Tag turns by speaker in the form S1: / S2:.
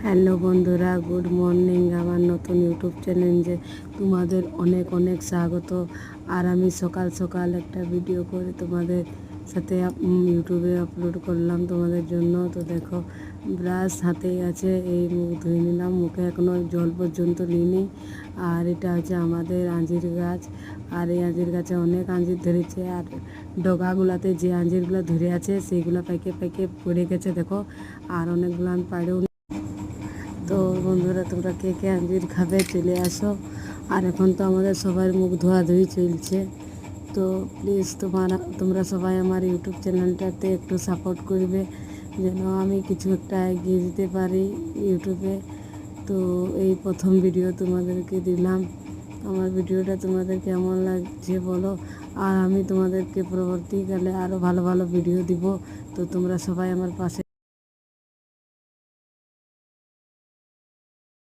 S1: Hello বন্ধুরা, good morning. আমার নতুন ইউটিউব চ্যানেলে তোমাদের অনেক অনেক স্বাগত। আর আমি সকাল সকাল একটা ভিডিও করে তোমাদের সাথে ইউটিউবে আপলোড করলাম তোমাদের জন্য। তো দেখো, ব্রাশ হাতেই আছে, এই মুখ ধুয়ে নিলাম, মুখে এখনও জল পর্যন্ত নিইনি। আর এটা হচ্ছে আমাদের আঞ্জির গাছ। আর এই আঞ্জির গাছে অনেক আঞ্জির ধরেছে। আর ডগাগুলাতে যে আঞ্জিরগুলো ধরে আছে সেইগুলো পাইকে পাইকে পড়ে গেছে দেখো। আর অনেকগুলো পাড়েও। তো বন্ধুরা, তোমরা কে কে আঞ্জির খাবে চলে আসো। আর এখন তো আমাদের সবার মুখ ধোয়াধুয়ি চলছে। তো প্লিজ তোমরা সবাই আমার ইউটিউব চ্যানেলটাতে একটু সাপোর্ট করবে, যেন আমি কিছু একটা এগিয়ে দিতে পারি ইউটিউবে। তো এই প্রথম ভিডিও তোমাদেরকে দিলাম। আমার ভিডিওটা তোমাদের কেমন লাগছে বলো। আর আমি তোমাদেরকে পরবর্তীকালে আরও ভালো ভালো ভিডিও দিব। তো তোমরা সবাই আমার পাশে